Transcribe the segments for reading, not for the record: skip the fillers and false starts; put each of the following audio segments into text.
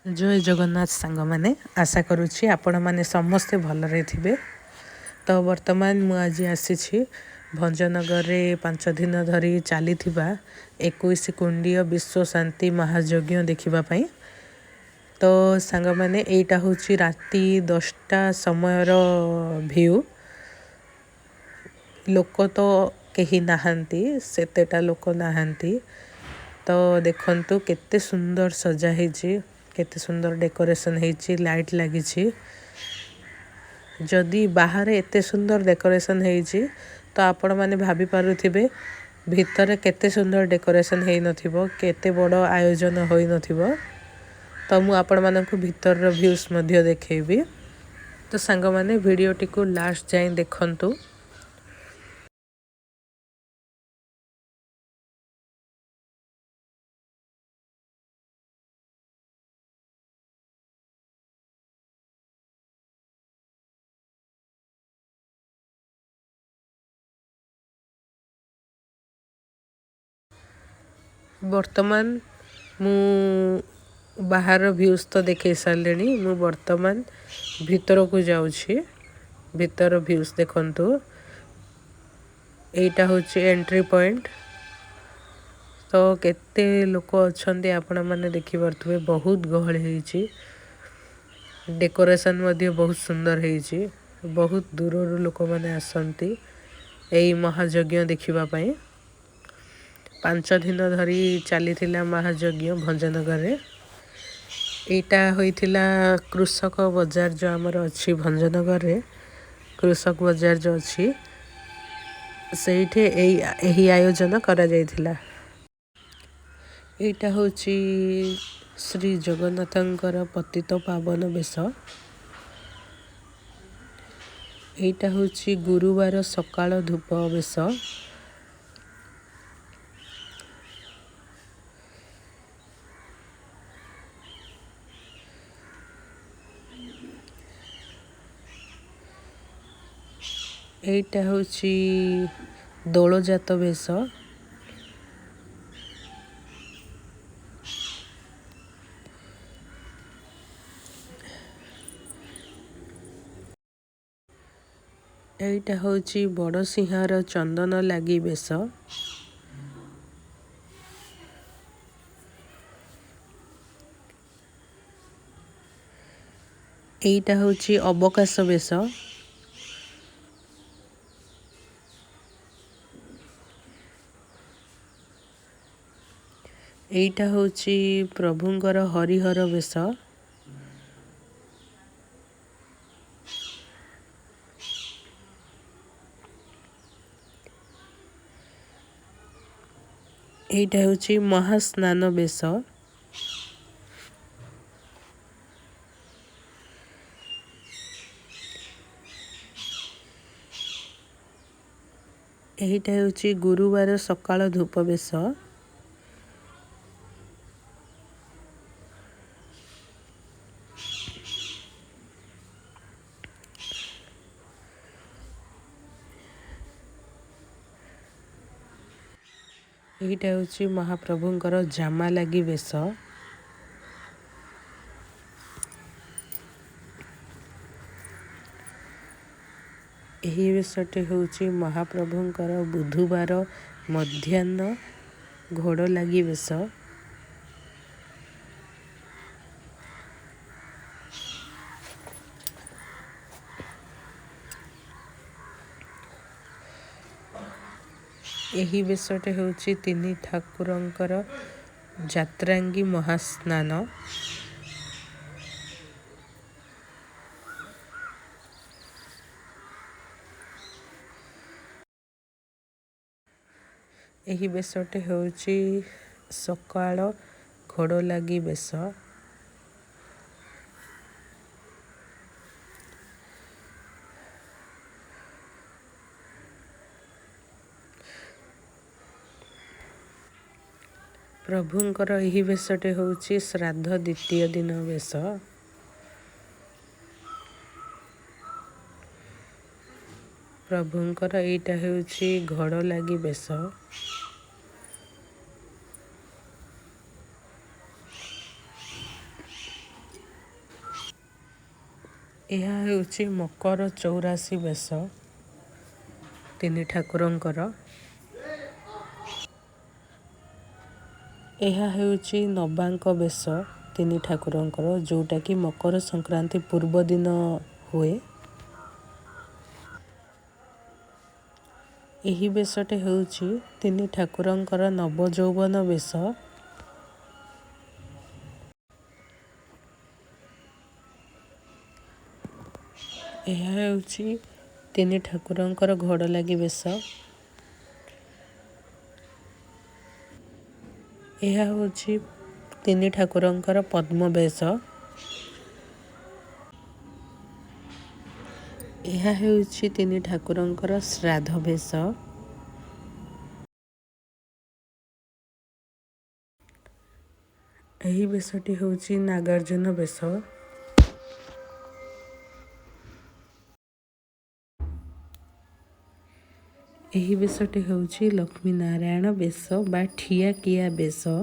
जय जगन्नाथ सांग मैंने आशा करुच्ची आपण मैंने समस्ते भलरे थे। तो वर्तमान मु आज आसी भंजनगर में 5 दिन धरी चली 21 कुंडीय विश्व शांति महायज्ञ देखापी। तो सांग मैंने यहीटा हूँ राति 10टा समय भ्यू। लोक तो कहीं नहांती सेतेटा लोक नहांती। तो देखंतु केते सुंदर सजा है, केते सुंदर डेकोरेशन है, लाइट लगी। जदि बाहर एते सुंदर डेकोरेशन है तो आपण माने भाभी पारुथिबे भितर केते सुंदर डेकोरेशन है नथिबो, केते बड़ आयोजन होई नथिबो। तो मु आपण मानकु भितर रो व्यूज मध्य देखेबी। तो सांग माने वीडियो टिको लास्ट जाए देखंतु। वर्तमान मु बाहर व्यूज तो देखे सारे, मु वर्तमान भीतर को जाऊँगी। भीतर व्यूज देखंतु। एटा होची एंट्री पॉइंट। तो केते लोक अच्छे आपण मैंने देखी पारे, बहुत गहल है। डेकोरेशन मध्य बहुत सुंदर है। बहुत दूर लोक मैंने आसती यही महायज्ञ देखापी। 5 दिन धरी चली महायज्ञ भंजनगर में। यहाँ होता कृषक बजार जो आमर अच्छी भंजनगर में, कृषक बजार जो अच्छी से आयोजन करा जायथिला। एटा होची श्री जगन्नाथंकर पतित पावन बेश। एटा होची गुरुवार सकाळ धूप बेश। एटा होची दोलजात बेश। एटा होची बड़सिंहार चंदन लगी बेश। एटा होची अवकाश बेश। एटा होची प्रभुंकर हरिहर बेश। एटा होची महास्नान बेश। एटा होची गुरुवार सकाळ धूप बेश। एटा होची महाप्रभुंकर जामा लगी बेश। यही बेशटे होची महाप्रभुंकर बुधवार मध्याह्न घोड़ लगी बेश। यही बेशटे होची तिनी ठाकुरंकर जात्रांगी महास्नान। यही बेशटे होची सकाळ घोड़ लगी बेश। प्रभुंकर यही बेशटे होची श्राद्ध द्वितीय दिन बेश। प्रभुंकर एटा होची घोड़ लगी बेश। ଏହା ହେଉଛି ମକର ଚୌରାଶୀ ବେଶ ତିନି ଠାକୁରଙ୍କର। ଏହା ହେଉଛି ନବାଙ୍କ ବେଶ ତିନି ଠାକୁରଙ୍କର, ଯେଉଁଟାକି ମକର ସଂକ୍ରାନ୍ତି ପୂର୍ବ ଦିନ ହୁଏ। ଏହି ବେଶଟି ହେଉଛି ତିନି ଠାକୁରଙ୍କର ନବଯୌବନ ବେଶ। ଏହା ହେଉଛି ତିନି ଠାକୁରଙ୍କର ଘୋଡ଼ଲାଗି ବେଶ। ଏହା ହେଉଛି ତିନି ଠାକୁରଙ୍କର ପଦ୍ମ ବେଶ। ଏହା ହେଉଛି ତିନି ଠାକୁରଙ୍କର ଶ୍ରାଦ୍ଧ ବେଶ। ଏହି ବେଶଟି ହେଉଛି ନାଗାର୍ଜୁନ ବେଶ। ଏହି ବେଶଟି ହେଉଛି ଲକ୍ଷ୍ମୀ ନାରାୟଣ ବେଶ ବା ଠିଆକିଆ ବେଶ।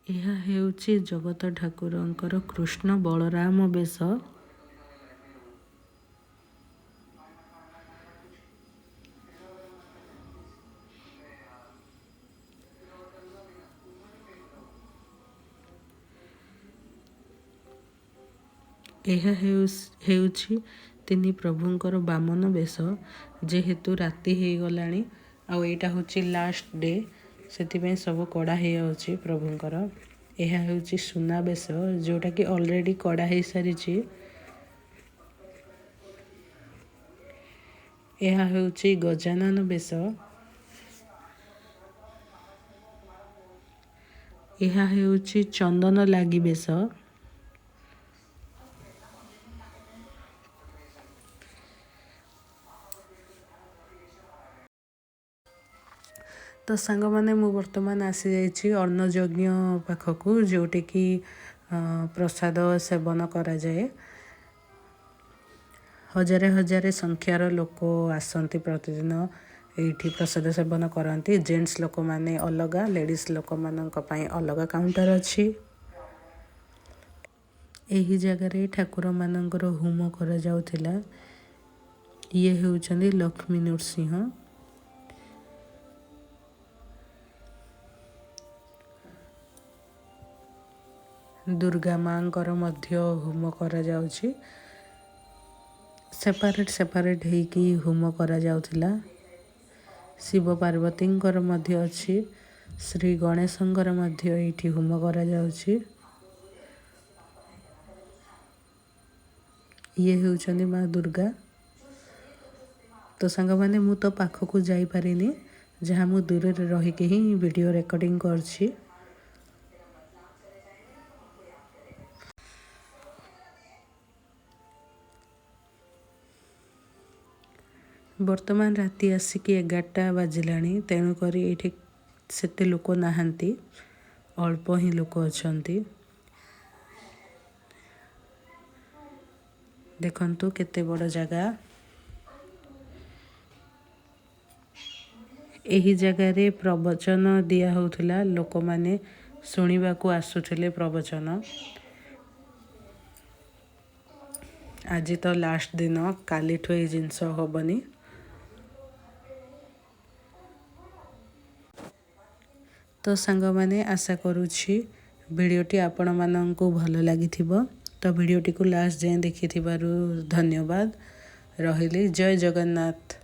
ଏହା ହେଉଛି ଜଗତ ଠାକୁରଙ୍କର କୃଷ୍ଣ ବଳରାମ ବେଶ। ଏହା ହେଉଛି ତିନି ପ୍ରଭୁଙ୍କର ବାମନ ବେଶ। ଯେହେତୁ ରାତି ହେଇଗଲାଣି ଆଉ ଏଇଟା ହେଉଛି ଲାଷ୍ଟ ଡେ, ସେଥିପାଇଁ ସବୁ କଡ଼ା ହେଇଯାଉଛି ପ୍ରଭୁଙ୍କର। ଏହା ହେଉଛି ସୁନା ବେଶ, ଯେଉଁଟାକି ଅଲରେଡ଼ି କଡ଼ା ହେଇସାରିଛି। ଏହା ହେଉଛି ଗଜାନନ ବେଶ। ଏହା ହେଉଛି ଚନ୍ଦନ ଲାଗି ବେଶ। ତ ସାଙ୍ଗମାନେ, ମୁଁ ବର୍ତ୍ତମାନ ଆସିଯାଇଛି ଅନ୍ନଯଜ୍ଞ ପାଖକୁ, ଯେଉଁଠିକି ପ୍ରସାଦ ସେବନ କରାଯାଏ। ହଜାରେ ହଜାରେ ସଂଖ୍ୟାର ଲୋକ ଆସନ୍ତି ପ୍ରତିଦିନ ଏଇଠି ପ୍ରସାଦ ସେବନ କରନ୍ତି। ଜେଣ୍ଟସ୍ ଲୋକମାନେ ଅଲଗା, ଲେଡ଼ିଜ୍ ଲୋକମାନଙ୍କ ପାଇଁ ଅଲଗା କାଉଣ୍ଟର ଅଛି। ଏହି ଜାଗାରେ ଠାକୁରମାନଙ୍କର ହୋମ କରାଯାଉଥିଲା। ଇଏ ହେଉଛନ୍ତି ଲକ୍ଷ୍ମୀ ନୃସିଂହ। ଦୁର୍ଗା ମାଙ୍କର ମଧ୍ୟ ହୋମ କରାଯାଉଛି। ସେପାରେଟ୍ ହେଇକି ହୋମ କରାଯାଉଥିଲା। ଶିବ ପାର୍ବତୀଙ୍କର ମଧ୍ୟ ଅଛି। ଶ୍ରୀ ଗଣେଶଙ୍କର ମଧ୍ୟ ଏଇଠି ହୋମ କରାଯାଉଛି। ଇଏ ହେଉଛନ୍ତି ମା ଦୁର୍ଗା। ତ ସାଙ୍ଗମାନେ, ମୁଁ ତ ପାଖକୁ ଯାଇପାରିନି, ଯାହା ମୁଁ ଦୂରରେ ରହିକି ହିଁ ଭିଡ଼ିଓ ରେକର୍ଡ଼ିଂ କରୁଛି। ବର୍ତ୍ତମାନ ରାତି ଆସିକି 11ଟା ବାଜିଲାଣି, ତେଣୁକରି ଏଇଠି ସେତେ ଲୋକ ନାହାନ୍ତି, ଅଳ୍ପ ହିଁ ଲୋକ ଅଛନ୍ତି। ଦେଖନ୍ତୁ କେତେ ବଡ଼ ଜାଗା। ଏହି ଜାଗାରେ ପ୍ରବଚନ ଦିଆ ହେଉଥିଲା, ଲୋକମାନେ ଶୁଣିବାକୁ ଆସୁଥିଲେ ପ୍ରବଚନ। ଆଜି ତ ଲାଷ୍ଟ ଦିନ, କାଲିଠୁ ଏଇ ଜିନିଷ ହବନି। ତ ସାଙ୍ଗମାନେ, ଆଶା କରୁଛି ଭିଡ଼ିଓଟି ଆପଣମାନଙ୍କୁ ଭଲ ଲାଗିଥିବ। ତ ଭିଡ଼ିଓଟିକୁ ଲାଷ୍ଟ ଯାଏଁ ଦେଖିଥିବାରୁ ଧନ୍ୟବାଦ। ରହିଲି। ଜୟ ଜଗନ୍ନାଥ।